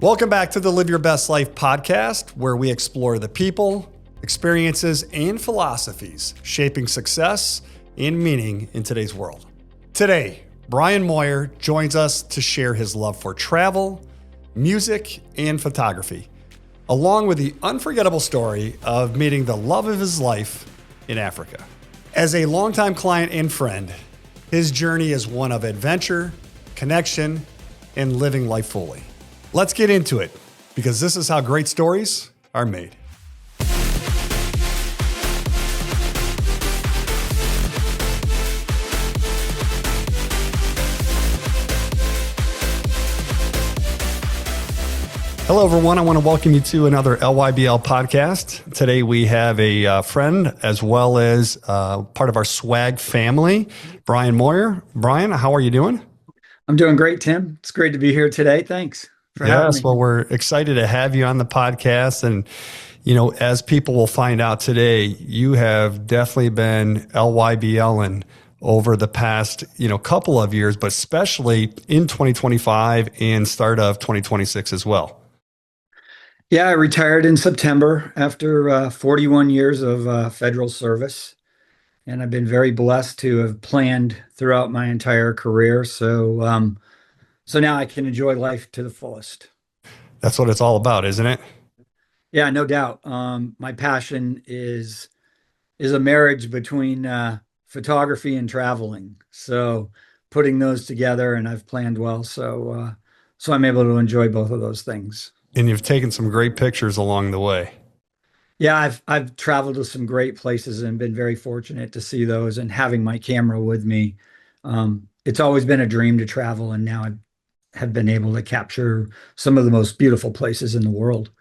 Welcome back to the Live Your Best Life podcast, where we explore the people, experiences, and philosophies shaping success and meaning in today's world. Today, Brian Moyer joins us to share his love for travel, music, and photography, along with the unforgettable story of meeting the love of his life in Africa. As a longtime client and friend, his journey is one of adventure, connection, and living life fully. Let's get into it, because this is how great stories are made. Hello, everyone. I want to welcome you to another LYBL podcast. Today, we have a friend as well as part of our swag family, Brian Moyer. Brian, how are you doing? I'm doing great, Tim. It's great to be here today. Thanks for having me. Well, we're excited to have you on the podcast. And, you know, as people will find out today, you have definitely been LYBLing over the past, couple of years, but especially in 2025 and start of 2026 as well. Yeah, I retired in September after 41 years of federal service. And I've been very blessed to have planned throughout my entire career. So now I can enjoy life to the fullest. That's what it's all about, isn't it? Yeah, no doubt. My passion is a marriage between photography and traveling. So putting those together, and I've planned well. So I'm able to enjoy both of those things. And you've taken some great pictures along the way. Yeah, I've traveled to some great places and been very fortunate to see those and having my camera with me. It's always been a dream to travel, and now I have been able to capture some of the most beautiful places in the world.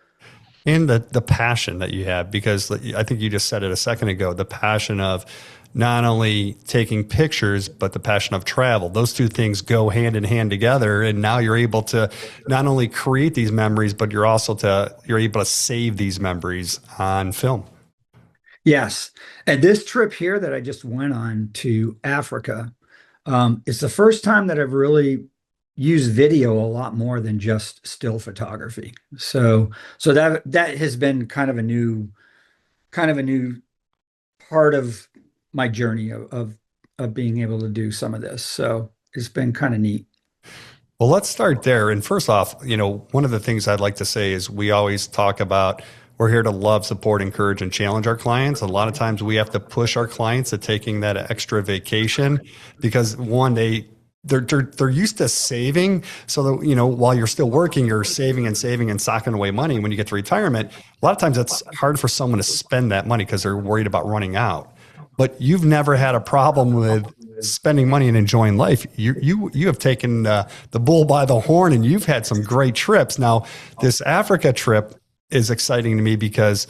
And the passion that you have, because I think you just said it a second ago, the passion of not only taking pictures, but the passion of travel. Those two things go hand in hand together. And now you're able to not only create these memories, but you're able to save these memories on film. Yes. And this trip here that I just went on to Africa, it's the first time that I've really used video a lot more than just still photography. So that has been kind of a new part of my journey of being able to do some of this. So it's been kind of neat. Well, let's start there. And first off, one of the things I'd like to say is we always talk about we're here to love, support, encourage, and challenge our clients. A lot of times we have to push our clients to taking that extra vacation because one, they're used to saving. So that, while you're still working, you're saving and socking away money. When you get to retirement, a lot of times it's hard for someone to spend that money because they're worried about running out. But you've never had a problem with spending money and enjoying life. You have taken the bull by the horn, and you've had some great trips. Now, this Africa trip is exciting to me because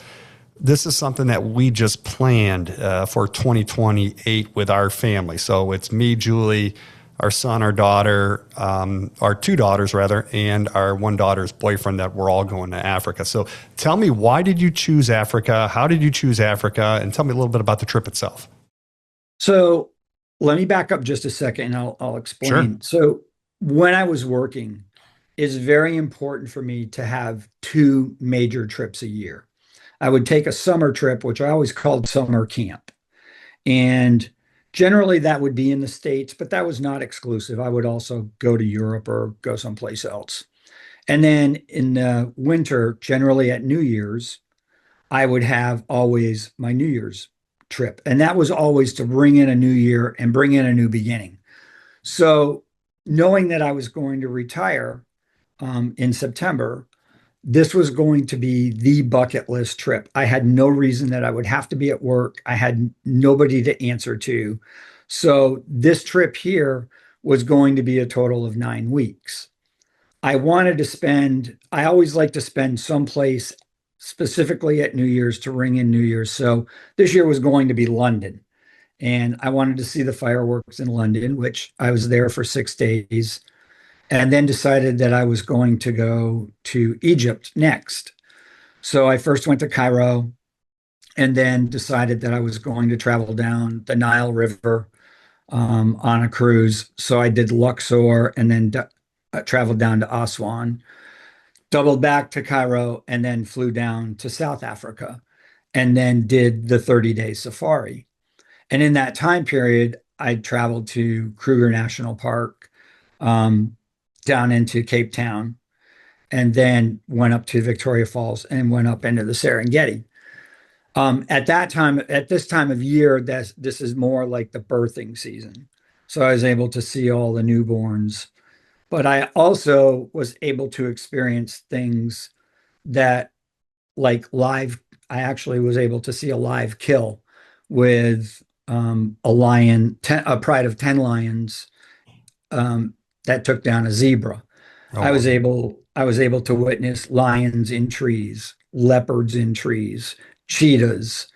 this is something that we just planned for 2028 with our family. So it's me, Julie, our son, our daughter, our two daughters rather, and our one daughter's boyfriend, that we're all going to Africa. So tell me, why did you choose Africa? How did you choose Africa? And tell me a little bit about the trip itself. So let me back up just a second and I'll explain. Sure. So when I was working, it's very important for me to have two major trips a year. I would take a summer trip, which I always called summer camp. And generally, that would be in the States, but that was not exclusive. I would also go to Europe or go someplace else. And then in the winter, generally at New Year's, I would have always my New Year's trip. And that was always to bring in a new year and bring in a new beginning. So knowing that I was going to retire in September, this was going to be the bucket list trip. I had no reason that I would have to be at work. I had nobody to answer to. So this trip here was going to be a total of 9 weeks. I always like to spend someplace specifically at New Year's to ring in New Year's. So this year was going to be London. And I wanted to see the fireworks in London, which I was there for 6 days. And then decided that I was going to go to Egypt next. So I first went to Cairo and then decided that I was going to travel down the Nile River on a cruise. So I did Luxor and then traveled down to Aswan. doubled back to Cairo, and then flew down to South Africa, and then did the 30-day safari. And in that time period, I traveled to Kruger National Park, um, down into Cape Town, and then went up to Victoria Falls and went up into the Serengeti. At that time, at this time of year, this is more like the birthing season. So I was able to see all the newborns, but I also was able to experience things that like live. I actually was able to see a live kill with a lion, a pride of 10 lions, that took down a zebra. Oh, wow. I was able to witness lions in trees, leopards in trees, cheetahs.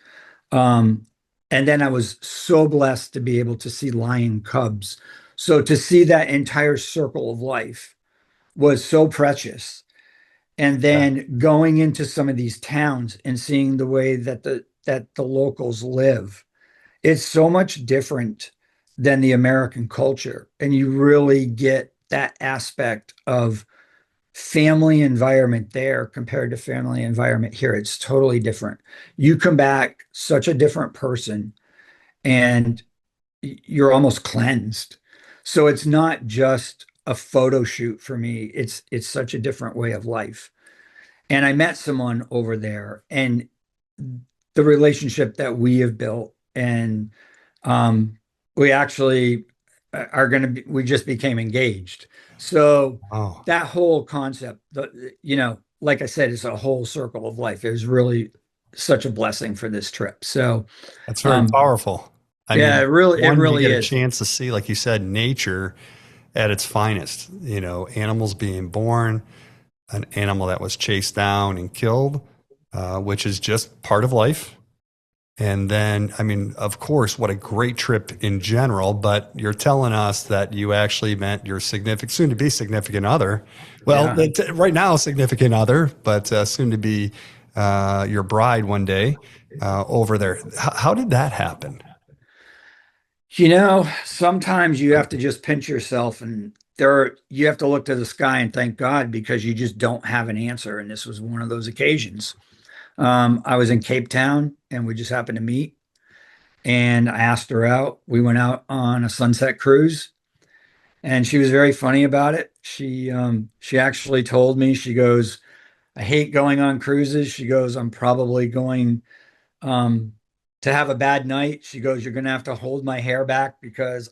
Um, and then I was so blessed to be able to see lion cubs. So to see that entire circle of life was so precious. And Yeah. then going into some of these towns and seeing the way that the locals live, it's so much different than the American culture. And you really get that aspect of family environment there compared to family environment here. It's totally different. You come back such a different person, and you're almost cleansed. So it's not just a photo shoot for me. It's such a different way of life. And I met someone over there, and the relationship that we have built, and um, we actually are going to be, we just became engaged. So Oh, that whole concept, like I said, it's a whole circle of life. It was really such a blessing for this trip. So, that's very um, powerful. I yeah, mean, it one, you really get a is. chance to see, like you said, nature at its finest, animals being born, an animal that was chased down and killed, which is just part of life. And then, I mean, of course, what a great trip in general, but you're telling us that you actually met your significant, soon to be significant other. Well, Yeah. right now, significant other, but soon to be your bride one day over there. How did that happen? Sometimes you have to just pinch yourself, and you have to look to the sky and thank God, because you just don't have an answer. And this was one of those occasions. I was in Cape Town, and we just happened to meet, and I asked her out. We went out on a sunset cruise, and she was very funny about it. She actually told me, she goes, "I hate going on cruises." She goes, "I'm probably going um, to have a bad night." She goes, "You're going to have to hold my hair back because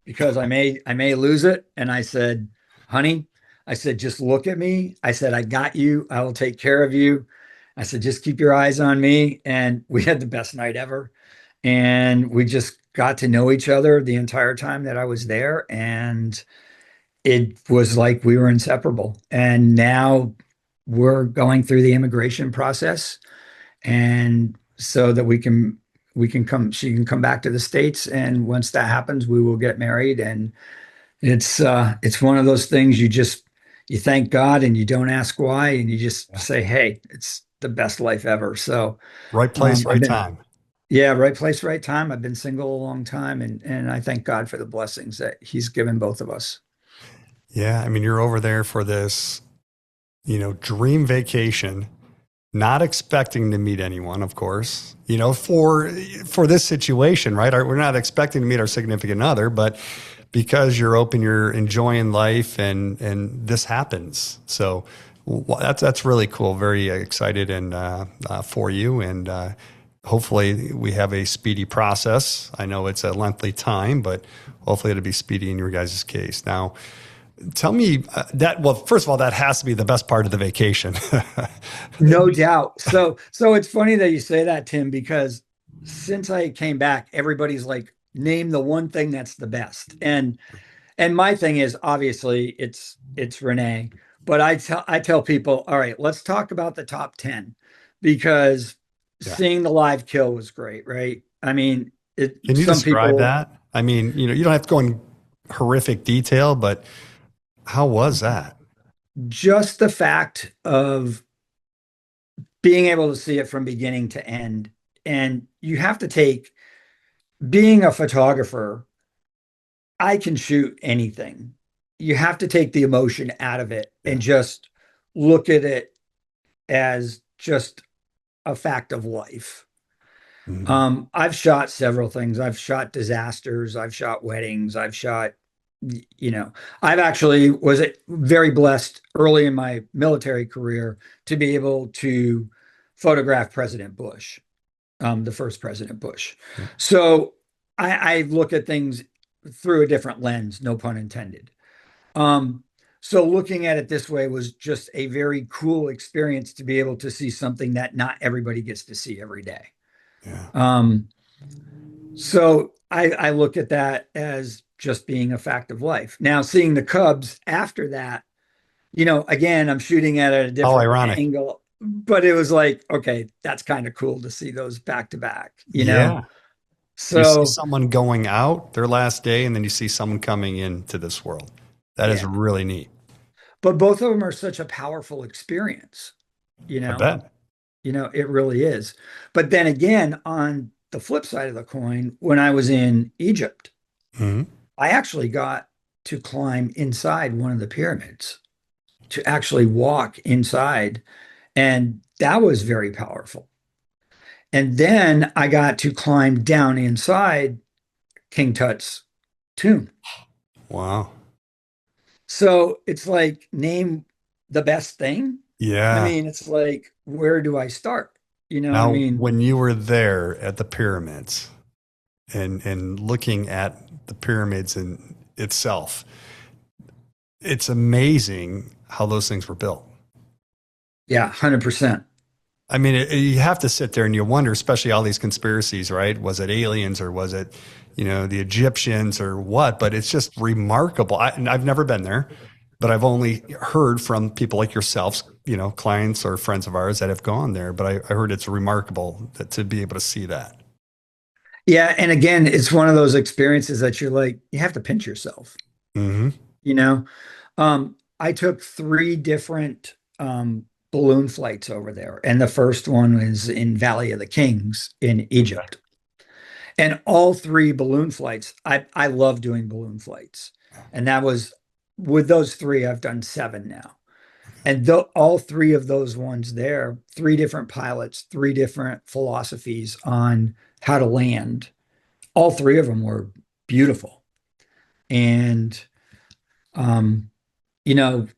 I may lose it." And I said, "Honey," I said, "just look at me." I said, "I got you. I will take care of you." I said, "Just keep your eyes on me." And we had the best night ever. And we just got to know each other the entire time that I was there. And it was like we were inseparable. And now we're going through the immigration process, and so that we can come she can come back to the States, and once that happens, we will get married. And it's one of those things, you thank God, and you don't ask why, and you just Yeah. say, "Hey, it's the best life ever." So Right place, I've right been time. yeah, right place, right time. I've been single a long time, and I thank God for the blessings that he's given both of us. Yeah. I mean, you're over there for this, dream vacation, not expecting to meet anyone, of course, for this situation, right? We're not expecting to meet our significant other, but because you're open, you're enjoying life, and this happens. So that's really cool. Very excited and for you, and hopefully we have a speedy process. I know it's a lengthy time, but hopefully it'll be speedy in your guys' case. Now, tell me well, first of all, that has to be the best part of the vacation. No doubt. So it's funny that you say that, Tim, because since I came back, everybody's like, name the one thing that's the best. And my thing is, obviously, it's Renee, but I tell people, all right, let's talk about the top 10, because Yeah. seeing the live kill was great, right? I mean, Can you some describe people, that? I mean, you don't have to go in horrific detail, but how was that? just the fact of being able to see it from beginning to end. And you have to take, being a photographer, I can shoot anything. You have to take the emotion out of it Yeah. and just look at it as just a fact of life. Mhm. I've shot several things. I've shot disasters. I've shot weddings. I've shot, you know, I've actually was very blessed early in my military career to be able to photograph President Bush, the first President Bush. Yeah. So I look at things through a different lens, no pun intended. Um, so looking at it this way was just a very cool experience to be able to see something that not everybody gets to see every day. Yeah. Um, so I look at that as just being a fact of life. Now, seeing the Cubs after that, again, I'm shooting at it at a How different ironic. angle, but it was like, okay, that's kind of cool to see those back to back. Yeah. You see So someone going out their last day, and then you see someone coming into this world. That is yeah, really neat. but both of them are such a powerful experience, you I know, bet. it really is. But then again, on the flip side of the coin, when I was in Egypt, Mhm. I actually got to climb inside one of the pyramids, to actually walk inside. And that was very powerful. And then I got to climb down inside King Tut's tomb. Wow. So it's like, name the best thing. I Yeah. mean, it's like, where do I start? You know what I Now, mean? when you were there at the pyramids and looking at the pyramids in itself, it's amazing how those things were built. Yeah, 100%. I mean, you have to sit there and you wonder, especially all these conspiracies, right? Was it aliens or was it, the Egyptians or what? But it's just remarkable. And I've never been there, but I've only heard from people like yourselves, clients or friends of ours that have gone there. But I heard it's remarkable to be able to see that. Yeah. And again, it's one of those experiences that you're like, you have to pinch yourself, Hmm. you know? I took three different balloon flights over there, and the first one was in Valley of the Kings in Okay. Egypt. And all three balloon flights, I love doing balloon flights, and that was with those three. I've done seven now, and all three of those ones there, three different pilots, three different philosophies on how to land. All three of them were beautiful, and um, you know,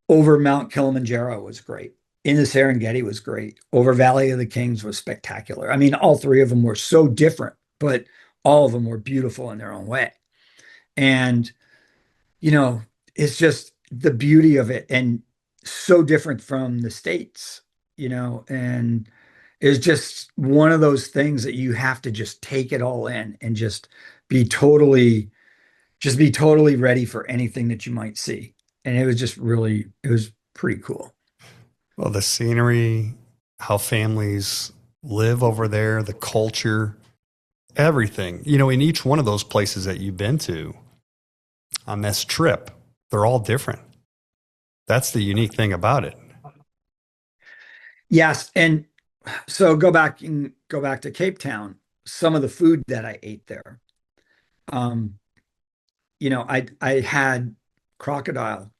over Mount Kilimanjaro was great. In the Serengeti was great. Over Valley of the Kings was spectacular. I mean, all three of them were so different, but all of them were beautiful in their own way. And, you know, it's just the beauty of it and so different from the States, and it's just one of those things that you have to just take it all in and be totally, be totally ready for anything that you might see. And it was pretty cool. Well, the scenery, how families live over there, the culture, everything, in each one of those places that you've been to on this trip, they're all different. That's the unique thing about it. Yes, and so go back to Cape Town. Some of the food that I ate there, um, I had crocodile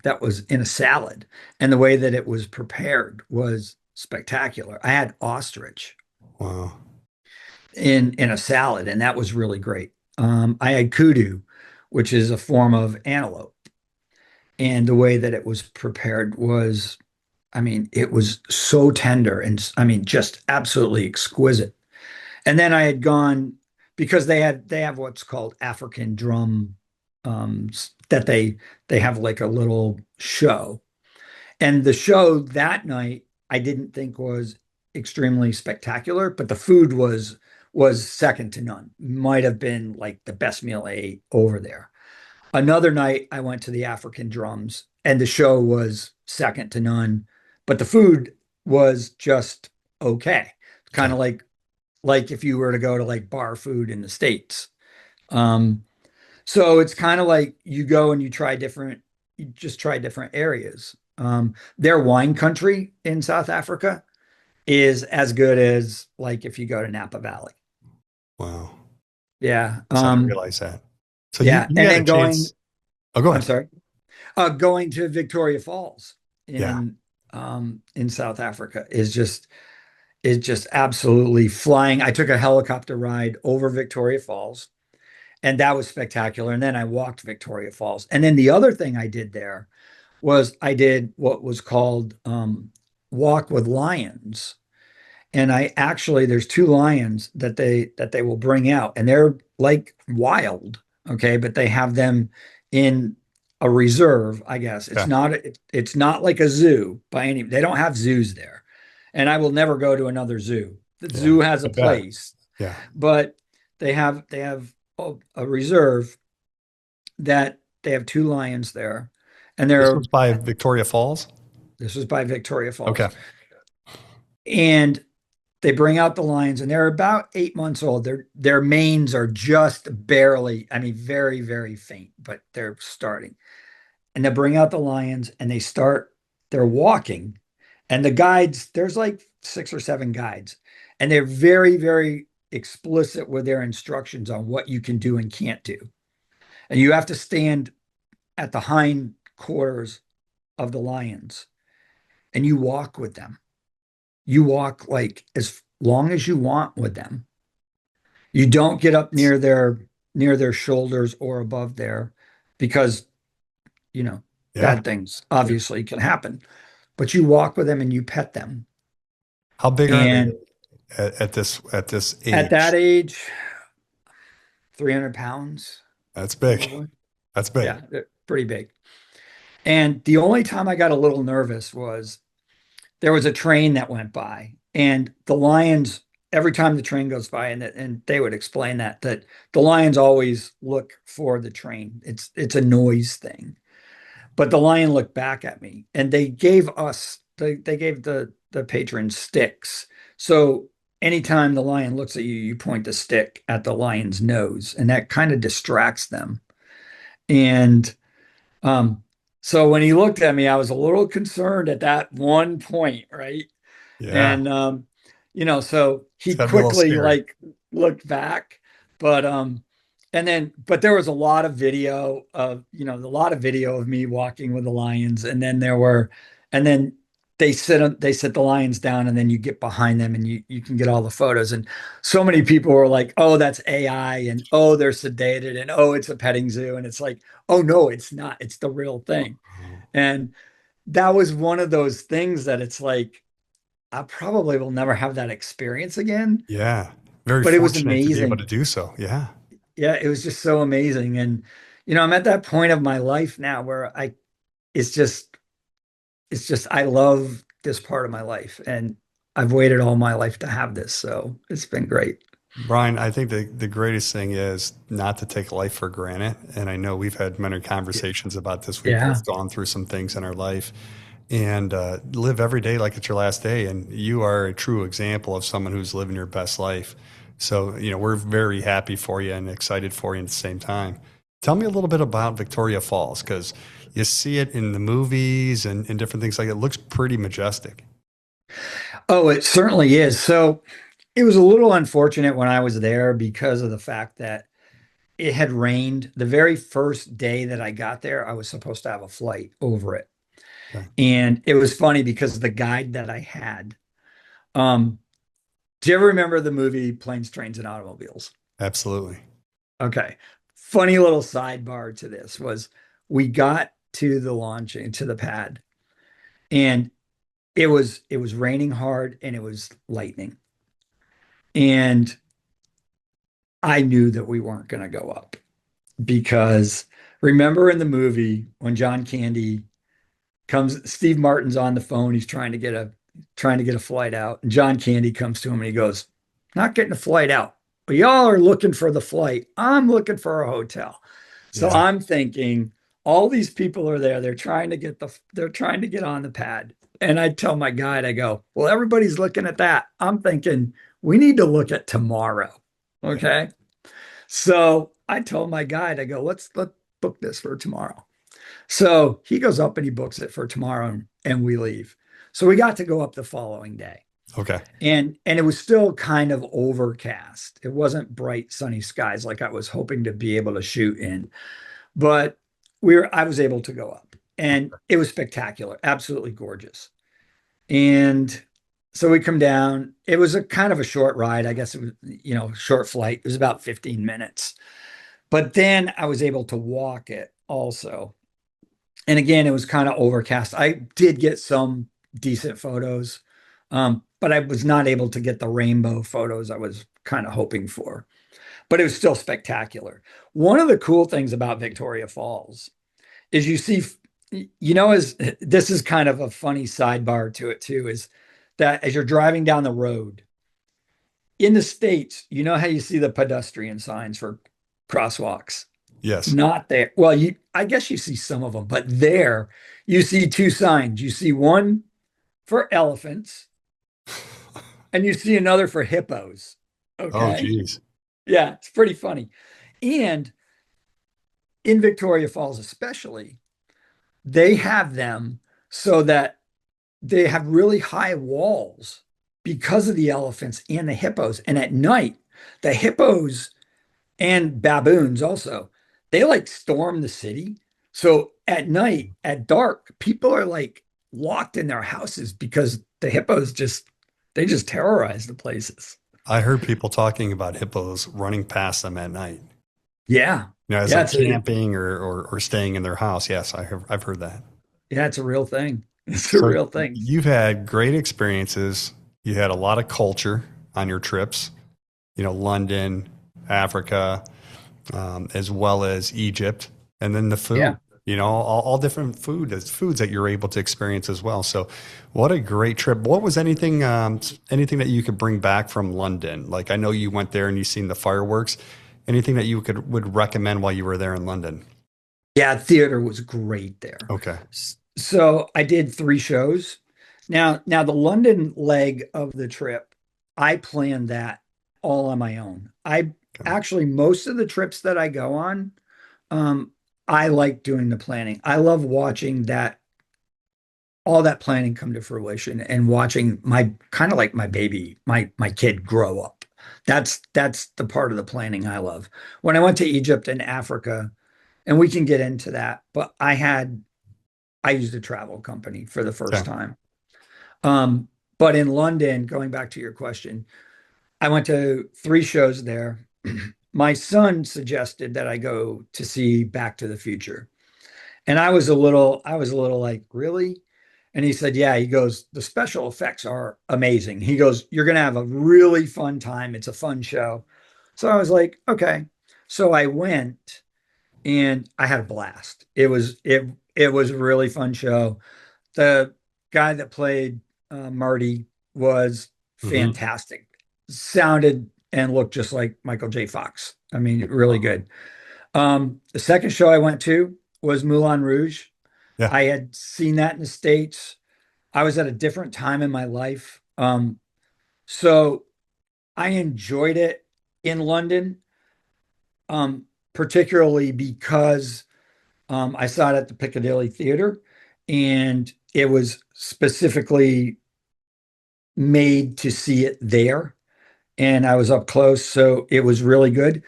that was in a salad, and the way that it was prepared was spectacular. I had ostrich Wow. in a salad, and that was really great. I had kudu, which is a form of antelope, and the way that it was prepared was, I mean, it was so tender and I mean, just absolutely exquisite. And then I had gone because they have what's called African drum, that they have like a little show. And the show that night I didn't think was extremely spectacular, but the food was second to none. Might have been like the best meal I ate over there. Another night I went to the African drums and the show was second to none, but the food was just okay. Kind Okay. of like if you were to go to like bar food in the States. Um, so it's kind of like you go and you just try different areas. Their wine country in South Africa is as good as like if you go to Napa Valley. Wow. Yeah. So I didn't realize that. So you, Yeah. you And had a then chance. Oh, go I'm ahead. sorry, going to Victoria Falls. Yeah. in South Africa is just absolutely flying. I took a helicopter ride over Victoria Falls, and that was spectacular. And then I walked Victoria Falls. And then the other thing I did there was I did what was called walk with lions. And I actually there's two lions that they will bring out, and they're like wild, okay, but they have them in a reserve, I guess. Okay. It's not like a zoo by any. They don't have zoos there, and I will never go to another zoo. The Yeah. zoo has I a bet. place, Yeah. but they have a reserve that they have two lions there, and This they're was by Victoria Falls. this was by Victoria Okay. Falls, and they bring out the lions, and they're about 8 months old. Their manes are just barely, I mean, very, very faint, but they're starting. And they bring out the lions and they're walking. And the guides, there's like 6 or 7 guides, and they're very, very explicit with their instructions on what you can do and can't do. And you have to stand at the hind quarters of the lions and you walk with them. You walk like as long as you want with them. You don't get up near their shoulders or above there because, you know, Yeah. bad things Yeah. obviously can happen. But you walk with them and you pet them. How big are they And at this at that age? age, 300 pounds, That's big. probably. That's big. Yeah, they're pretty big. And the only time I got a little nervous was there was a train that went by, and the lions, every time the train goes by, and they would explain that the lions always look for the train. It's a noise thing. But the lion looked back at me, and they gave the patrons sticks. So anytime the lion looks at you, you point the stick at the lion's nose, and that kind of distracts them. And um, so when he looked at me, I was a little concerned at that one point, right? Yeah. And so It's he gotta be a little quickly scary. like looked back, but but there was a lot of a lot of video of me walking with the lions, and then they sit the lions down, and then you get behind them and you can get all the photos. And so many people were like, "Oh, that's AI," and "Oh, they're sedated," and "Oh, it's a petting zoo," and it's like, "Oh no, it's not. It's the real thing." And that was one of those things that it's like I probably will never have that experience again, Yeah. Very but it was fortunate to be able to amazing. do so. Yeah. Yeah, it was just so amazing. And I'm at that point of my life now where it's just I love this part of my life, and I've waited all my life to have this, so it's been great. Brian, I think the greatest thing is not to take life for granted. And I know we've had many conversations about this. We've Yeah. both gone through some things in our life and live every day like it's your last day. And you are a true example of someone who's living your best life. So, we're very happy for you and excited for you at the same time. Tell me a little bit about Victoria Falls because you see it in the movies and different things like it. It looks pretty majestic. Oh, it certainly is. So it was a little unfortunate when I was there because of the fact that it had rained. The very first day that I got there, I was supposed to have a flight over it. Okay. And it was funny because the guide that I had, um, do you ever remember the movie Planes, Trains, and Automobiles? Absolutely. Okay. Funny little sidebar to this was we got to the launching to the pad, and it was raining hard and it was lightning. And I knew that we weren't going to go up because remember in the movie when John Candy comes, Steve Martin's on the phone, he's trying to get a flight out, and John Candy comes to him and he goes, "Not getting a flight out. But y'all are looking for the flight. I'm looking for a hotel." So Yeah. I'm thinking all these people are there. They're trying to get on the pad. And I tell my guide, I go, "Well, everybody's looking at that." I'm thinking we need to look at tomorrow. Yeah. Okay. So I told my guide, I go, let's book this for tomorrow. So he goes up and he books it for tomorrow, and we leave. So we got to go up the following day. Okay. And it was still kind of overcast. It wasn't bright sunny skies like I was hoping to be able to shoot in, but I was able to go up. and it was spectacular, absolutely gorgeous. And so we come down. It was a kind of a short ride. I guess it was, short flight. It was about 15 minutes. But then I was able to walk it also. And again, it was kind of overcast. I did get some decent photos, but I was not able to get the rainbow photos I was kind of hoping for. But it was still spectacular. One of the cool things about Victoria Falls is you see, as this is kind of a funny sidebar to it too, is that as you're driving down the road in the States, you know how you see the pedestrian signs for crosswalks? Yes. Not there. Well, I guess you see some of them, but there you see two signs. You see one for elephants and you see another for hippos. Oh, Okay. geez. Yeah, it's pretty funny. And in Victoria Falls, especially, they have them so that they have really high walls because of the elephants and the hippos. And at night, the hippos and baboons also, they like storm the city. So at night, at dark, people are like locked in their houses because the hippos they just terrorize the places. I heard people talking about hippos running past them at night. Yeah. As Yeah, like camping or staying in their house. Yes, I've heard that. it's a real thing. It's a So real thing. you've had great experiences. You had a lot of culture on your trips, London, Africa, as well as Egypt, and then the Yeah. food, all different foods that you're able to experience as well. So what a great trip. What was anything that you could bring back from London? Like, I know you went there and you seen the fireworks. Anything that you would recommend while you were there in London? Yeah, theater was great there. Okay. So I did three shows. Now the London leg of the trip, I planned that all on my own. I Okay. actually most of the trips that I go on, um, I like doing the planning. I love watching that all that planning come to fruition and watching my kind of like my baby, my kid grow up. That's the part of the planning I love. When I went to Egypt and Africa, and we can get into that, but I used a travel company for the first Okay. time. Um, but in London, going back to your question, I went to three shows there. My son suggested that I go to see Back to the Future. And I was a little like, really? And he said, yeah, he goes, the special effects are amazing. He goes, you're going to have a really fun time. It's a fun show. So I was like, okay. So I went and I had a blast. It was a really fun show. The guy that played Marty was Hmm. fantastic. Sounded and looked just like Michael J. Fox. I mean, really good. The second show I went to was Moulin Rouge. Yeah. I had seen that in the States. I was at a different time in my life. So I enjoyed it in London, particularly because I saw it at the Piccadilly Theater and it was specifically made to see it there. And I was up close, so it was really good.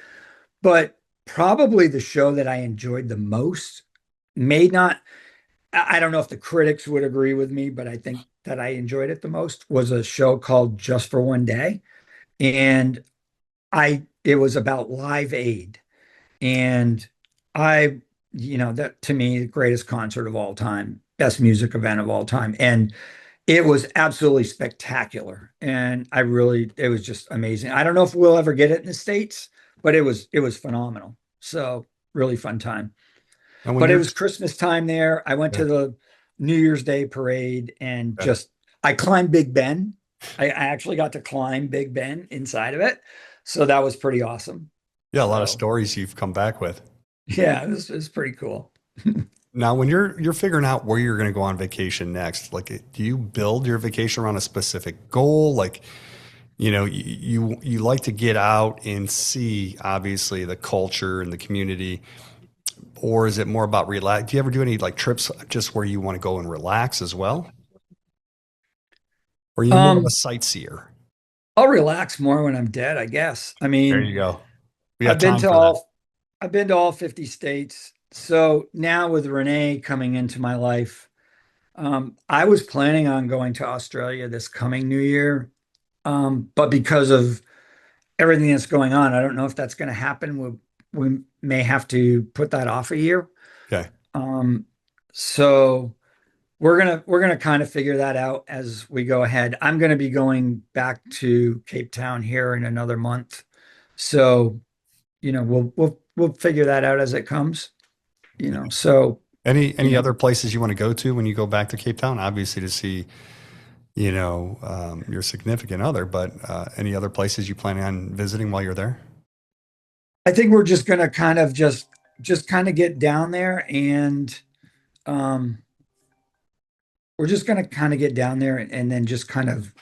But probably the show that I enjoyed the most may not, I don't know if the critics would agree with me, but I think that I enjoyed it the most was a show called Just for One Day. And it was about Live Aid. And I, that to me, the greatest concert of all time, best music event of all time. And it was absolutely spectacular. And it was just amazing. I don't know if we'll ever get it in the States, but it was phenomenal. So really fun time. And when But it you're, was Christmas time there. I went yeah, to the New Year's Day parade and yeah, I climbed Big Ben. I actually got to climb Big Ben inside of it. So that was pretty awesome. yeah, a lot of So stories you've come back with. yeah, it was pretty cool. Now, when you're figuring out where you're going to go on vacation next, like, do you build your vacation around a specific goal? Like, you like to get out and see, obviously, the culture and the community, or is it more about relax? Do you ever do any like trips just where you want to go and relax as well, or are you more of a Um, sightseer? I'll relax more when I'm dead, I guess. I There you mean, go. We got I've been time to for that. all I've been to all 50 states. So now with Renee coming into my life, I was planning on going to Australia this coming New Year. But because of everything that's going on, I don't know if that's going to happen. We may have to put that off a year. Okay. Um, so we're gonna kind of figure that out as we go ahead. I'm going to be going back to Cape Town here in another month. So, we'll figure that out as it comes, So, Any you other places you want to go to when you go back to Cape Town? Obviously to see, your significant other, but any other places you plan on visiting while you're there? I think we're just gonna kind of just kind of get down there and um we're just gonna kind of get down there and then just kind of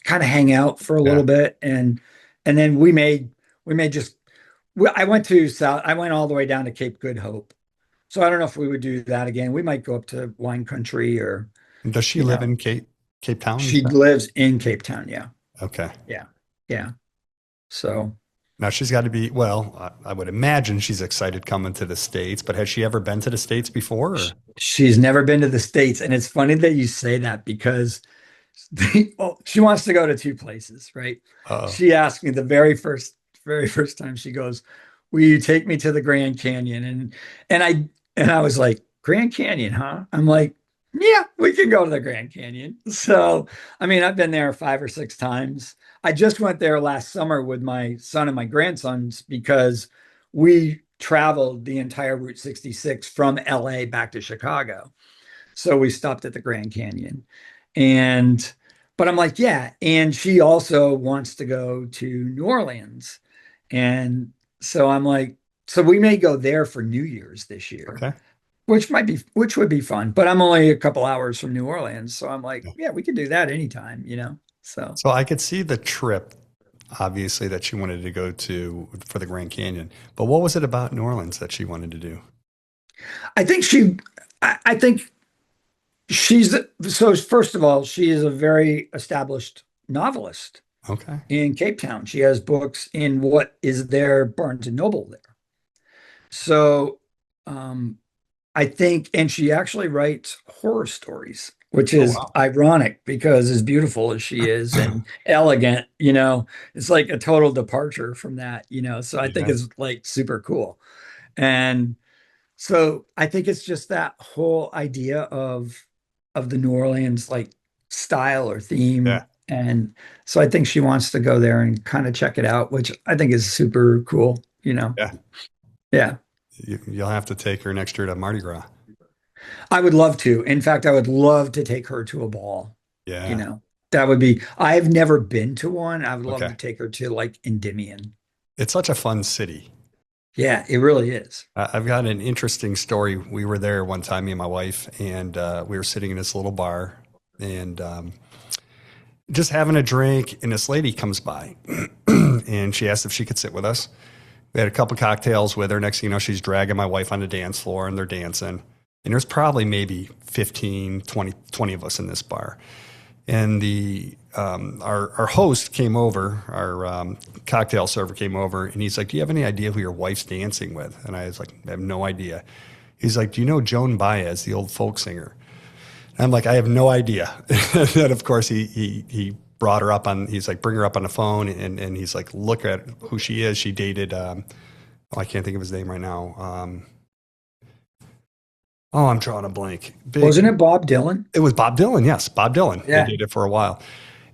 hang out for a little Yeah. bit and then we may just I went to South I went all the way down to Cape Good Hope. So I don't know if we would do that again. We might go up to wine country or And does she you live know in Cape Town, you she said? lives in Cape Town. Yeah. Okay. Yeah. Yeah. So Now she's got to be, well, I would imagine she's excited coming to the States, but has she ever been to the States before? she's never been to the States. And it's funny that you say that because well, she wants to go to two places, right? Uh, She asked me the very first time she goes, "Will you take me to the Grand Canyon?" And I was like, "Grand Canyon, huh?" I'm like, "Yeah, we can go to the Grand Canyon." So, I mean, I've been there 5 or 6 times. I just went there last summer with my son and my grandsons because we traveled the entire Route 66 from LA back to Chicago. So we stopped at the Grand Canyon. And but I'm like, yeah. And she also wants to go to New Orleans. And so I'm like, so we may go there for New Year's this year, okay. which would be fun. But I'm only a couple hours from New Orleans. So I'm like, Yeah. yeah, we could do that anytime. So So I could see the trip, obviously, that she wanted to go to for the Grand Canyon. But what was it about New Orleans that she wanted to do? I think I think so first of all, she is a very established novelist Okay. in Cape Town. She has books in what is their Barnes and Noble there. So um, I think, and she actually writes horror stories, which Oh, is wow. ironic because as beautiful as she is and elegant, it's like a total departure from that. So I think Yeah. it's like super cool. And so I think it's just that whole idea of the New Orleans like style or Yeah. theme. And so I think she wants to go there and kind of check it out, which I think is super cool. Yeah. Yeah. You'll have to take her next year to Mardi Gras. I would love to. In fact, I would love to take her to a ball. You Yeah. know, that would be, I've never been to one. I would love Okay. to take her to like Endymion. It's such a fun city. Yeah, it really is. I've got an interesting story. We were there one time, me and my wife, and we were sitting in this little bar and just having a drink. And this lady comes by and she asked if she could sit with us. We had a couple cocktails with her. Next thing you know, she's dragging my wife on the dance floor and they're dancing. And there's probably maybe 15, 20 of us in this bar. And our host came over, our cocktail server came over, and he's like, "Do you have any idea who your wife's dancing with?" And I was like, "I have no idea." He's like, "Do you know Joan Baez, the old folk singer?" And I'm like, "I have no idea." And of course, he brought her up on. He's like, "Bring her up on the phone," and he's like, "Look at who she is. She dated. I can't think of his name right now. Oh, I'm drawing a blank. Wasn't Big. it Bob Dylan? It was Bob Dylan. Yes, Bob Dylan. They Yeah. dated for a while.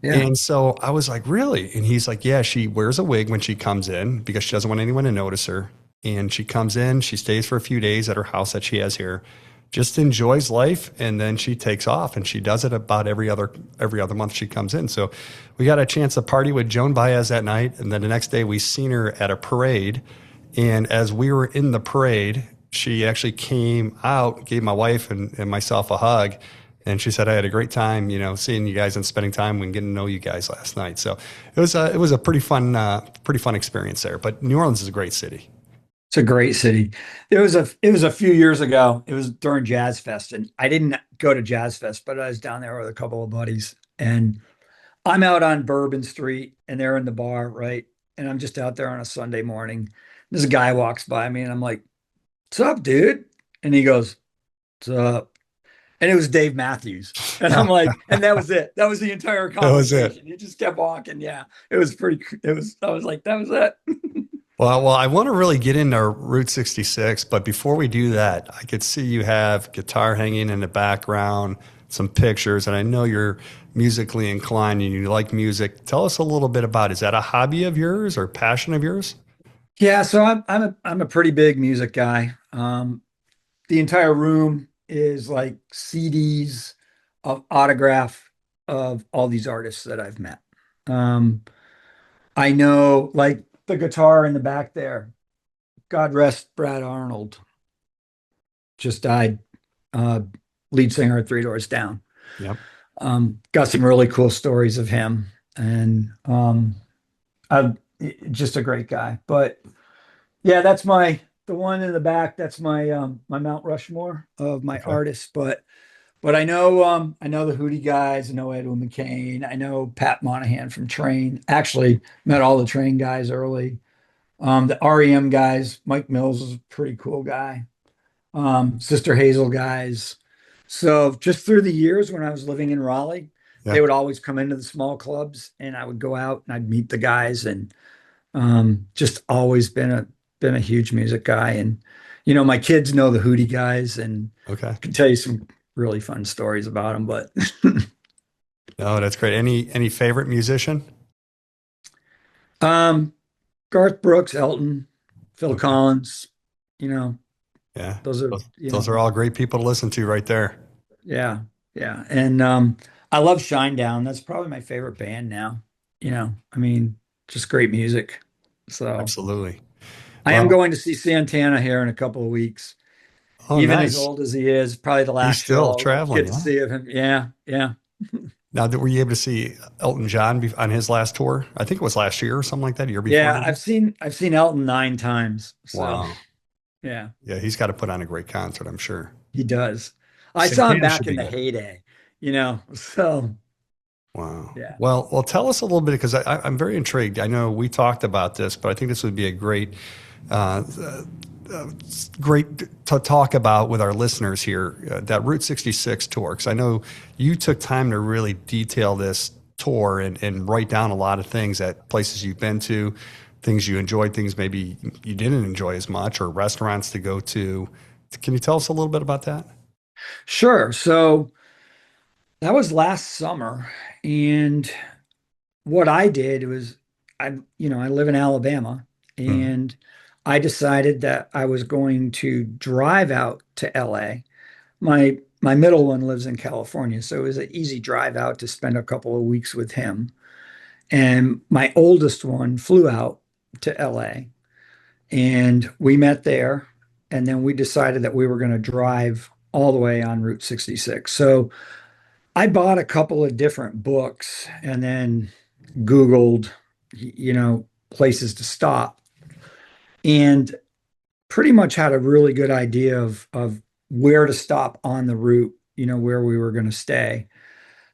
Yeah. And so I was like, really? And he's like, yeah, she wears a wig when she comes in because she doesn't want anyone to notice her. And she comes in, she stays for a few days at her house that she has here, just enjoys life, and then she takes off. And she does it about every other month she comes in. So we got a chance to party with Joan Baez that night. And then the next day we seen her at a parade. And as we were in the parade, she actually came out, gave my wife and myself a hug. And she said, "I had a great time, seeing you guys and spending time and getting to know you guys last night." So it was a pretty fun experience there. But New Orleans is a great city. It's a great city. It was a few years ago. It was during Jazz Fest, and I didn't go to Jazz Fest, but I was down there with a couple of buddies, and I'm out on Bourbon Street, and they're in the bar, right? And I'm just out there on a Sunday morning. This guy walks by me, and I'm like, "What's up, dude?" And he goes, "What's up?" And it was Dave Matthews. And I'm like, and that was it. That was the entire That was it. conversation. He just kept walking. Yeah. It was pretty, it was, I was like, that was it. Well, I want to really get into Route 66, but before we do that, I could see you have guitar hanging in the background, some pictures, and I know you're musically inclined and you like music. Tell us a little bit about, is that a hobby of yours or passion of yours? Yeah. So I'm a pretty big music guy. The entire room is like CDs of autograph of all these artists that I've met. Um, I know like the guitar in the back there, God rest Brad Arnold, just died, uh, lead singer at Three Doors Down. Yep. Got some really cool stories of him, and I'm just a great guy. But yeah, that's my the one in the back. That's my Mount Rushmore of my Okay. artists. But I know the Hootie guys. I know Edwin McCain. I know Pat Monahan from Train. Actually, met all the Train guys early. The REM guys. Mike Mills is a pretty cool guy. Sister Hazel guys. So just through the years when I was living in Raleigh, Yeah. they would always come into the small clubs and I would go out and I'd meet the guys and just always been a huge music guy. And my kids know the Hootie guys and Okay. can tell you some really fun stories about them. But No, that's great. Any favorite musician? um, Garth Brooks, Elton, Phil Okay. Collins, you know, Yeah. those are, Those are all great people to listen to right there. yeah, yeah. And I love Shinedown. That's probably my favorite band now. I mean, just great music. So Absolutely. I am Well, going to see Santana here in a couple of weeks. oh, Even as nice. old as he is, probably the He's last show still I'll traveling, get to huh? see of him. Yeah, yeah. Now, were you able to see Elton John on his last tour? I think it was last year or something like that, a year before Yeah, maybe? I've seen Elton 9 times. So Wow. yeah, Yeah, he's got to put on a great concert, I'm sure. he does. I saw him Santana back should in be the good. heyday. So Wow. yeah. Well, tell us a little bit because I'm very intrigued. I know we talked about this, but I think this would be a uh, great to talk about with our listeners here. That Route 66 tour, because I know you took time to really detail this tour and write down a lot of things at places you've been to, things you enjoyed, things maybe you didn't enjoy as much, or restaurants to go to. Can you tell us a little bit about that? Sure. So that was last summer, and what I did was I live in Alabama, Mhm. and I decided that I was going to drive out to LA. My middle one lives in California, so it was an easy drive out to spend a couple of weeks with him. And my oldest one flew out to LA and we met there. And then we decided that we were going to drive all the way on Route 66. So I bought a couple of different books and then Googled, places to stop and pretty much had a really good idea of where to stop on the route, where we were going to stay.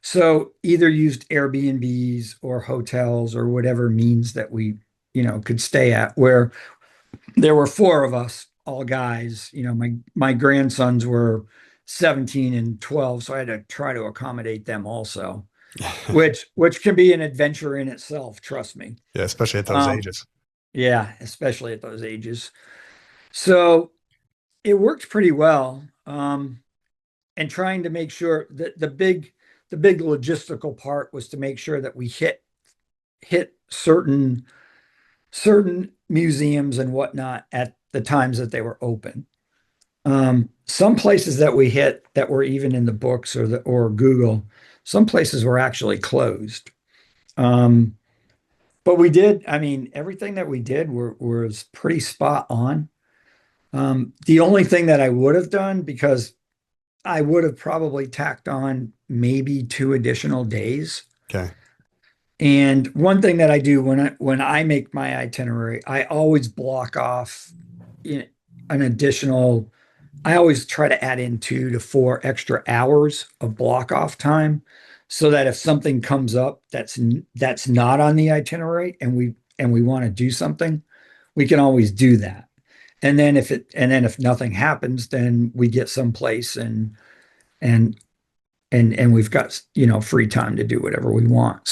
So either used Airbnbs or hotels or whatever means that we, could stay at, where there were four of us, all guys. My grandsons were 17 and 12, so I had to try to accommodate them also, which can be an adventure in itself, trust me. Yeah, especially at those Um, ages. yeah, especially at those ages. So it worked pretty well. And trying to make sure that the big logistical part was to make sure that we hit certain museums and whatnot at the times that they were open. Some places that we hit that were even in the books or Google, some places were actually closed. Um, but we did, I mean, everything that we did was pretty spot on. The only thing that I would have done, because I would have probably tacked on maybe 2 additional days. Okay. And one thing that I do when I make my itinerary, I always block off in- an additional. I always try to add in 2 to 4 extra hours of block off time, so that if something comes up that's not on the itinerary and we want to do something, we can always do that. and then if nothing happens, then we get someplace and and we've got, free time to do whatever we want.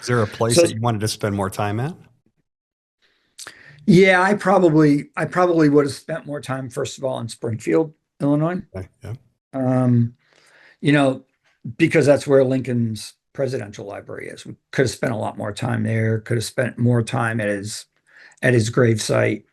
Is there a place So that you wanted to spend more time at? yeah, I probably would have spent more time, first of all, in Springfield, Illinois. Okay, yeah, Um, you know, because that's where Lincoln's presidential library is. We could have spent a lot more time there, could have spent more time at his gravesite.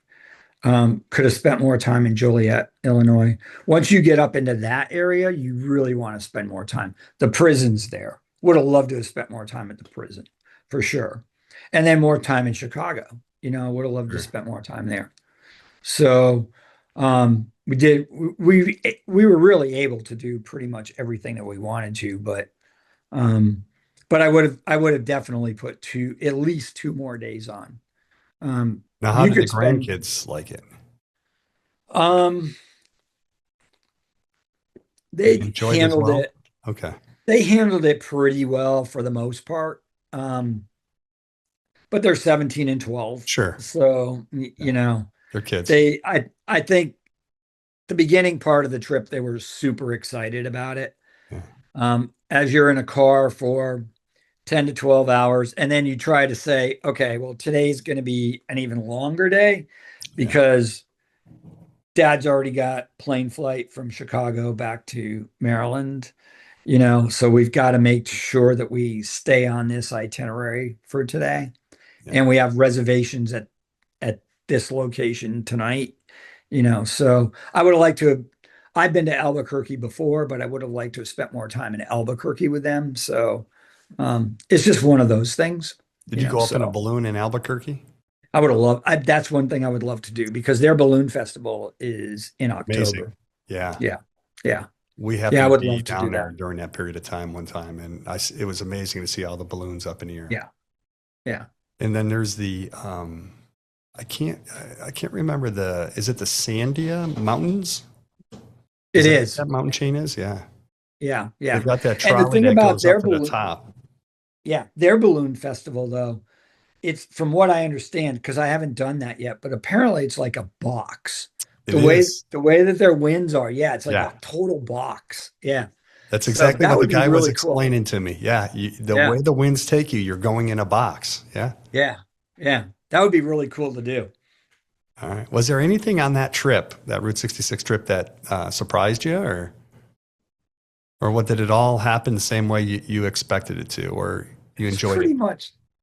Could have spent more time in Joliet, Illinois. Once you get up into that area, you really want to spend more time. The prison's there. Would have loved to have spent more time at the prison, for sure. And then more time in Chicago. Would have loved to sure. spend more time there. So we did we were really able to do pretty much everything that we wanted to, um but I would have definitely put at least 2 more days on. Now, how You did the could spend grandkids like it? um They they enjoyed it as handled well? it Okay, they handled it pretty well for the most part. But they're 17 and 12. sure. So, Yeah, they're kids. I think the beginning part of the trip, they were super excited about it. Yeah, As you're in a car for 10 to 12 hours, and then you try to say, okay, well, today's going to be an even longer day yeah, because dad's already got plane flight from Chicago back to Maryland, so we've got to make sure that we stay on this itinerary for today. yeah. And we have reservations at this location tonight. So I would have liked to have. I've been to Albuquerque before, but I would have liked to have spent more time in Albuquerque with them. So it's just one of those things. Did you go up in a So balloon in Albuquerque? I would have loved. That's one thing I would love to do because their balloon festival is in Amazing. October. Yeah. Yeah, yeah, We yeah. I happened to would be love to do down there that. during that period of time one time, and it was amazing to see all the balloons up in the air. Yeah, yeah. And then there's I can't remember is it the Sandia Mountains? It Is that what is. that mountain chain is? Yeah. Yeah, They've yeah. got that And the trolley thing that about goes up their to the balloon, top. yeah, their balloon festival though, it's from what I understand, because I haven't done that yet, but apparently it's like a box. It The way is. the way that their winds are, yeah, it's like Yeah. a total box. Yeah. That's So exactly that what the would be guy was really cool. explaining to me. Yeah. The Yeah. way the winds take you, you're going in a box. Yeah. Yeah. Yeah. That would be really cool to do. All right. Was there anything on that trip, that Route 66 trip, that surprised you, or what, did it all happen the same way you expected it to, or you It's enjoyed it?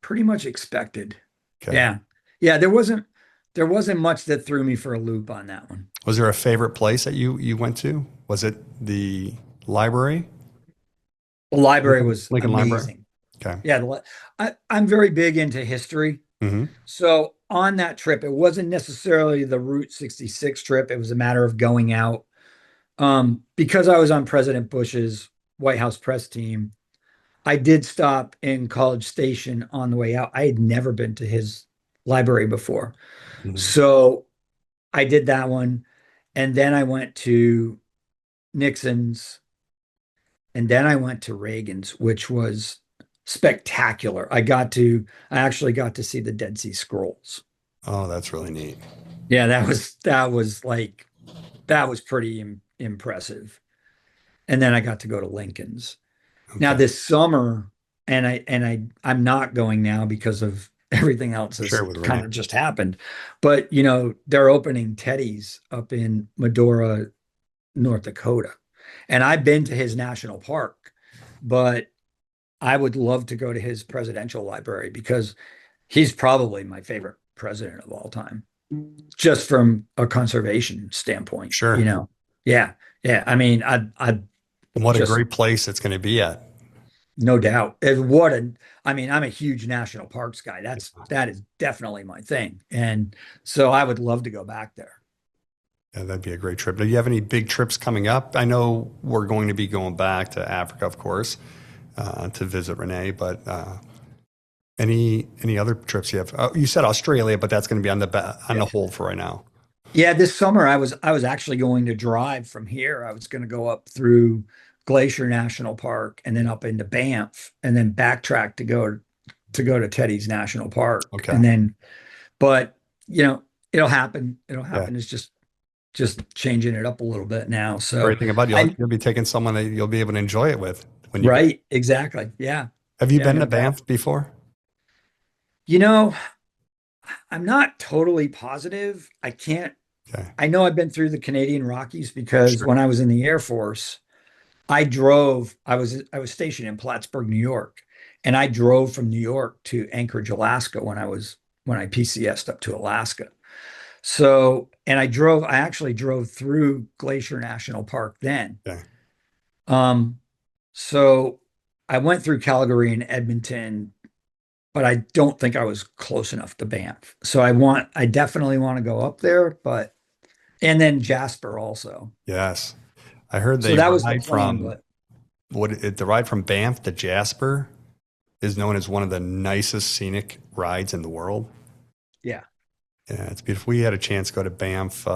pretty much expected. Okay. Yeah. Yeah, there wasn't much that threw me for a loop on that one. Was there a favorite place that you went to? Was it the library? The library Lincoln, was Lincoln Library? amazing. Okay. Yeah, I'm very big into history. Hmm. So on that trip, it wasn't necessarily the Route 66 trip. It was a matter of going out. Because I was on President Bush's White House press team, I did stop in College Station on the way out. I had never been to his library before. Hmm. So I did that one. And then I went to Nixon's. And then I went to Reagan's, which was spectacular. I actually got to see the Dead Sea Scrolls. Oh, that's really neat. Yeah, that was pretty impressive. And then I got to go to Lincoln's. Now Okay. this summer, I'm not going now because of everything else Sure, that's with kind Renee. of just happened. But they're opening Teddy's up in Medora, North Dakota. And I've been to his national park, but I would love to go to his presidential library because he's probably my favorite president of all time, just from a conservation standpoint, Sure. Yeah, yeah. I mean, I And what a just great place it's going to be at. no doubt. I mean, I'm a huge national parks guy. That is definitely my thing. And so I would love to go back there. Yeah, that'd be a great trip. Do you have any big trips coming up? I know we're going to be going back to Africa, of course, to visit Renee, but any other trips you have? You said Australia, but that's going to be on the hold for right now. Yeah, this summer I was actually going to drive from here. I was going to go up through Glacier National Park and then up into Banff and then backtrack to go to Teddy's National Park. Okay. And then but it'll happen. It'll Yeah. happen. It's just just changing it up a little bit now. So Great thing about it, I, you'll be taking someone that you'll be able to enjoy it with when you go. right, exactly. Yeah. Have you Yeah, been no to doubt. Banff before? You know, I'm not totally positive. I can't, Okay, I know I've been through the Canadian Rockies because sure. when I was in the Air Force, I was stationed in Plattsburgh, New York, and I drove from New York to Anchorage, Alaska when I PCSed up to Alaska. So, and I actually drove through Glacier National Park then. Okay. Um, so I went through Calgary and Edmonton, but I don't think I was close enough to Banff. So I definitely want to go up there, but, and then Jasper also. Yes. I heard So they that was the ride plan, from but the ride from Banff to Jasper is known as one of the nicest scenic rides in the world. yeah. Yeah, it's beautiful. We had a chance to go to Banff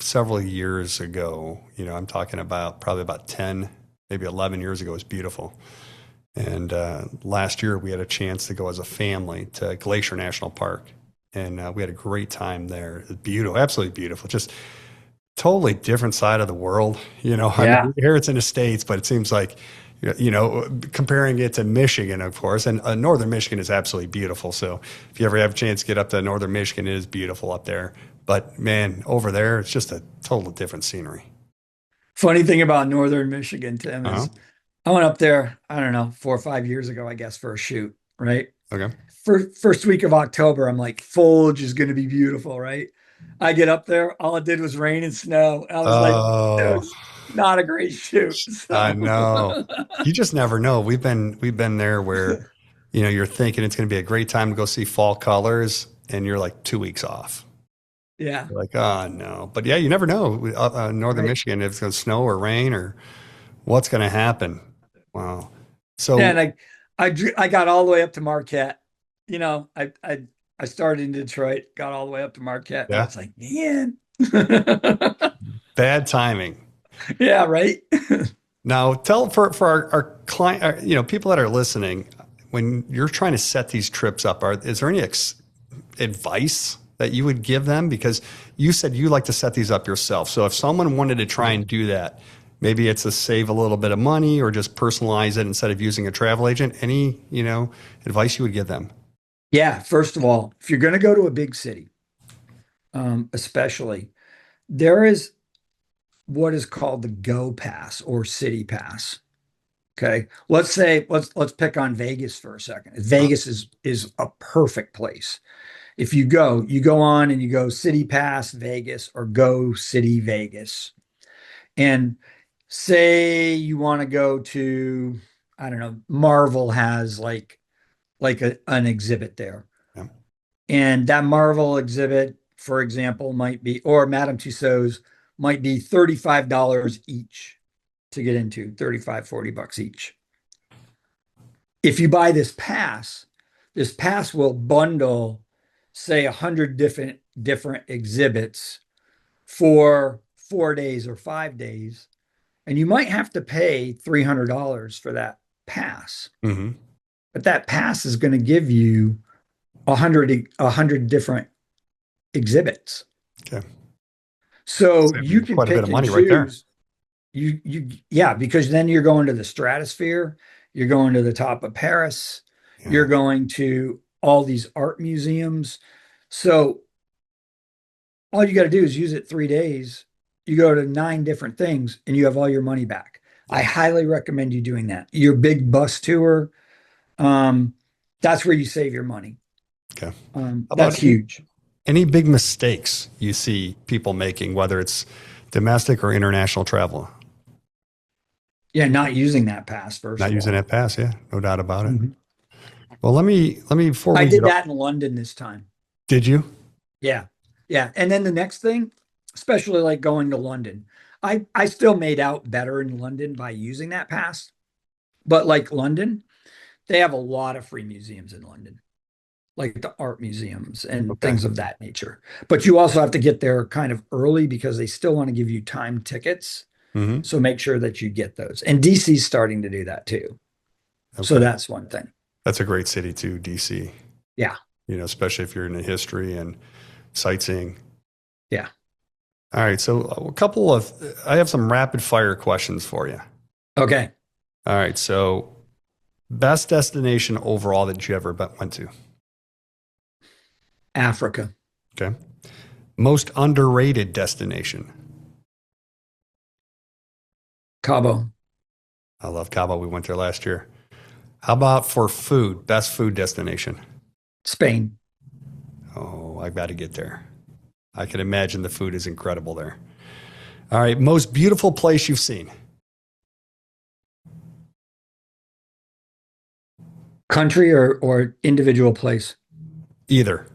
several years ago. I'm talking about probably about 10, maybe 11 years ago. It was beautiful. And last year we had a chance to go as a family to Glacier National Park. And we had a great time there. It's beautiful, absolutely beautiful. Just totally different side of the world. I Yeah. mean, here it's in the States, but it seems like, comparing it to Michigan, of course, and northern Michigan is absolutely beautiful. So if you ever have a chance to get up to northern Michigan, it is beautiful up there. But man, over there, it's just a total different scenery. Funny thing about northern Michigan, Tim, Uh-huh. is I went up there, I don't know, 4 or 5 years ago, I guess, for a shoot, right? Okay. First week of October, I'm like, foliage is going to be beautiful, right? I get up there, all it did was rain and snow. I was like, it Oh, was not a great shoot. I So, know. You just never know. We've been there where, you're thinking it's going to be a great time to go see fall colors, and you're like 2 weeks off. yeah, You're like, oh no. But yeah, you never know. Northern right. Michigan, if it's going to snow or rain or what's going to happen. Wow. Yeah, So and I got all the way up to Marquette. You know, I started in Detroit, got all the way up to Marquette, and I yeah, was like, man. bad timing. Yeah, right. Now, tell for our client, people that are listening, when you're trying to set these trips up, is there any advice that you would give them? Because you said you like to set these up yourself. So if someone wanted to try and do that, maybe it's to save a little bit of money or just personalize it instead of using a travel agent. Any, advice you would give them? Yeah, first of all, if you're going to go to a big city, especially, there is what is called the Go Pass or City Pass. Okay. Let's pick on Vegas for a second. Uh, Vegas is a perfect place. If you go on and you go City Pass Vegas or Go City Vegas. And say you want to go to, I don't know, Marvel has an exhibit there. yeah. And that Marvel exhibit, for example, might be, or Madame Tussauds might be $35 each to get into, 35, $40 each. If you buy this pass will bundle, say, 100 different exhibits for 4 days or 5 days. And you might have to pay $300 for that pass. Hmm. But that pass is going to give you a hundred different exhibits. Okay. So you Saving can quite a bit of pick and money right there. choose. Yeah, because then you're going to the stratosphere, you're going to the top of Paris, you're Yeah. going to all these art museums. So all you got to do is use it 3 days. You go to 9 different things and you have all your money back. I Yeah. highly recommend you doing that. Your big bus tour, um, that's where you save your money. Okay. How That's about huge. any big mistakes you see people making, whether it's domestic or international travel? Yeah, not using that pass, first Not of using all. that pass, yeah, no doubt about it. Mhm. Well, let me before I we get did up. that in London this time. Did you? Yeah. Yeah. And then the next thing, especially like going to London, I still made out better in London by using that pass. But like London, they have a lot of free museums in London, like the art museums and Okay. things of that nature. But you also have to get there kind of early because they still want to give you time tickets. Hmm. So make sure that you get those. And DC's starting to do that too. So Okay. that's one thing. That's a great city too, DC. Yeah. Especially if you're into history and sightseeing. Yeah. All right. So I have some rapid fire questions for you. Okay. All right. So best destination overall that you ever went to? Africa. Okay. Most underrated destination? Cabo. I love Cabo. We went there last year. How about for food? Best food destination? Spain. Oh, I've got to get there. I can imagine the food is incredible there. All right. Most beautiful place you've seen? Country or individual place? Either.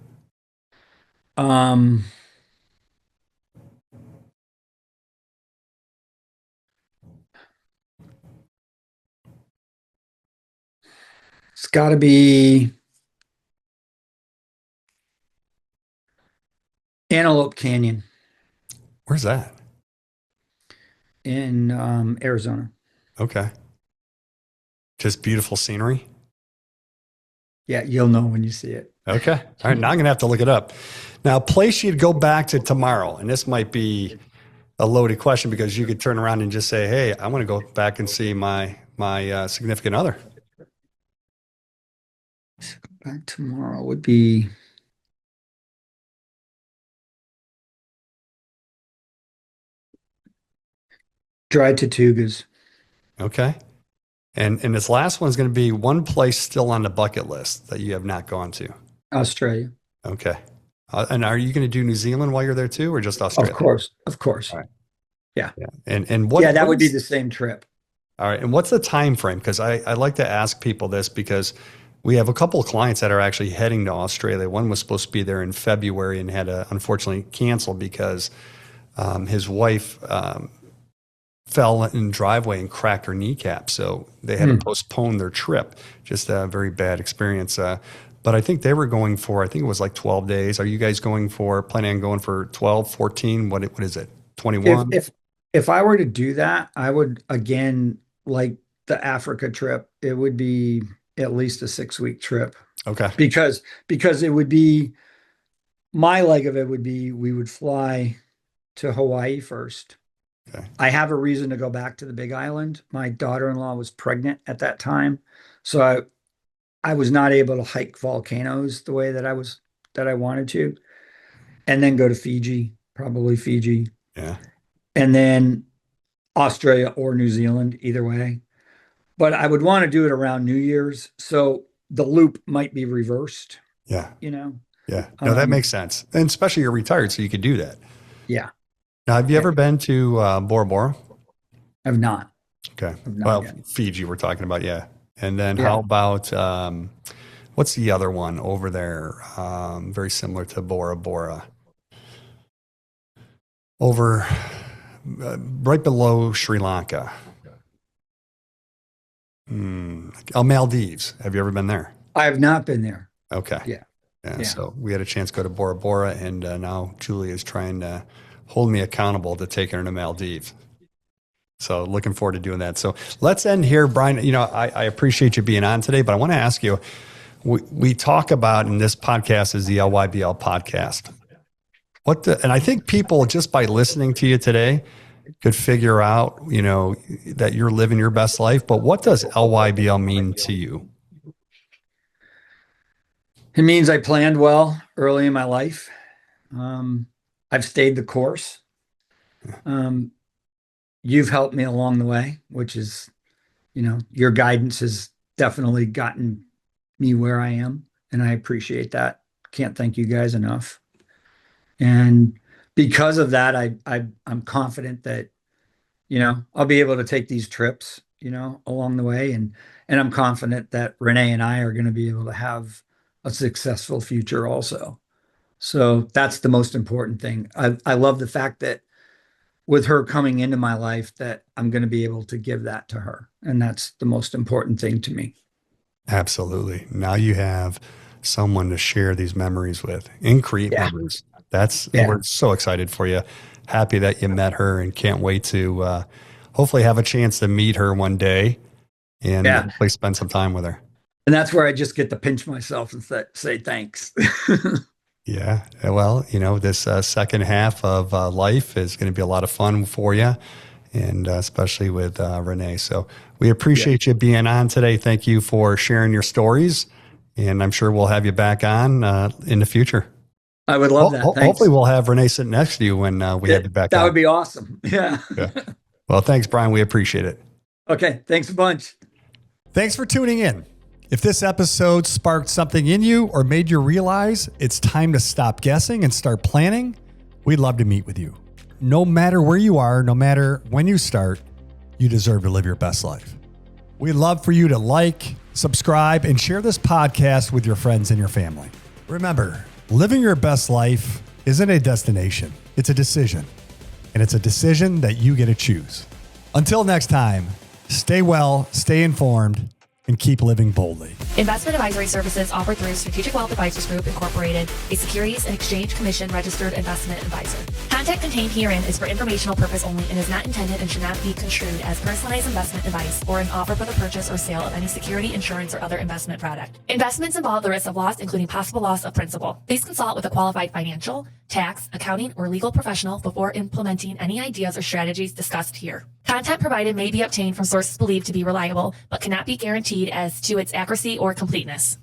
Um, it's got to be Antelope Canyon Where's that? in Arizona. Okay. Just beautiful scenery. Yeah, you'll know when you see it. Okay. All right. Now I'm going to have to look it up. Now, place you'd go back to tomorrow. And this might be a loaded question because you could turn around and just say, "Hey, I want to go back and see my significant other." Back tomorrow would be Dry Tortugas, Okay. And this last one's going to be one place still on the bucket list that you have not gone to. Australia. Okay. And are you going to do New Zealand while you're there too, or just Of Australia? course, of course. All right. Yeah. Yeah. And Yeah, that what would be is the same trip. all right? And what's the time frame? Because I like to ask people this because we have a couple of clients that are actually heading to Australia. One was supposed to be there in February and had to unfortunately cancel because his wife fell in the driveway and cracked her kneecap. So they had to Hmm. postpone their trip. Just a very bad experience. But I think they were going for, I think it was like 12 days. Are you guys planning on going for 12, 14? What is it? If 21? if if I were to do that, I would again like the Africa trip. It would be at least a 6 week trip Okay. because it would be my leg of it would be we would fly to Hawaii first. Okay. I have a reason to go back to the Big Island. My daughter-in-law was pregnant at that time, so I was not able to hike volcanoes the way that I wanted to, and then go to Fiji, probably Fiji, Yeah. and then Australia or New Zealand, either way. But I would want to do it around New Year's, so the loop might be reversed, Yeah. you know. Yeah. No, that Um, makes sense. And especially you're retired, so you could do that. yeah, Now, have you yeah. ever been to Bora Bora? I've not. Okay. I've not Well, yet. Fiji, we're talking about. Yeah. And then how Yeah. about what's the other one over there? Very similar to Bora Bora. Over right below Sri Lanka. Maldives. Have you ever been there? I have not been there. Okay. Yeah. Yeah. Yeah. So we had a chance to go to Bora Bora, and now Julie is trying to hold me accountable to taking her to Maldives. So looking forward to doing that. So let's end here, Brian. I appreciate you being on today, but I want to ask you, we talk about in this podcast is the LYBL podcast. And I think people just by listening to you today could figure out, that you're living your best life. But what does LYBL mean to you? It means I planned well early in my life. Um, I've stayed the course. Um, you've helped me along the way, which is, your guidance has definitely gotten me where I am, and I appreciate that. Can't thank you guys enough. And because of that, I'm confident that, I'll be able to take these trips, along the way, and I'm confident that Renee and I are going to be able to have a successful future also. So that's the most important thing. I love the fact that with her coming into my life that I'm going to be able to give that to her. And that's the most important thing to me. Absolutely. Now you have someone to share these memories with and create Yeah. memories. Yeah. We're so excited for you. Happy that you met her and can't wait to hopefully have a chance to meet her one day and Yeah. hopefully spend some time with her. And that's where I just get to pinch myself and say thanks. Yeah. Well, this second half of life is going to be a lot of fun for you, and especially with Renee. So we Yeah, appreciate you being on today. Thank you for sharing your stories, and I'm sure we'll have you back on in the future. I would love that. Hopefully, Thanks. we'll have Renee sitting next to you when we have you back That on. would be awesome. Yeah. Yeah. Well, thanks, Brian. We appreciate it. Okay. Thanks a bunch. Thanks for tuning in. If this episode sparked something in you or made you realize it's time to stop guessing and start planning, we'd love to meet with you. No matter where you are, no matter when you start, you deserve to live your best life. We'd love for you to like, subscribe, and share this podcast with your friends and your family. Remember, living your best life isn't a destination, it's a decision. And it's a decision that you get to choose. Until next time, stay well, stay informed, and keep living boldly. Investment advisory services offered through Strategic Wealth Advisors Group, Incorporated, a Securities and Exchange Commission registered investment advisor. Content contained herein is for informational purpose only and is not intended and should not be construed as personalized investment advice or an offer for the purchase or sale of any security, insurance, or other investment product. Investments involve the risk of loss, including possible loss of principal. Please consult with a qualified financial, tax, accounting, or legal professional before implementing any ideas or strategies discussed here. Content provided may be obtained from sources believed to be reliable, but cannot be guaranteed as to its accuracy or completeness.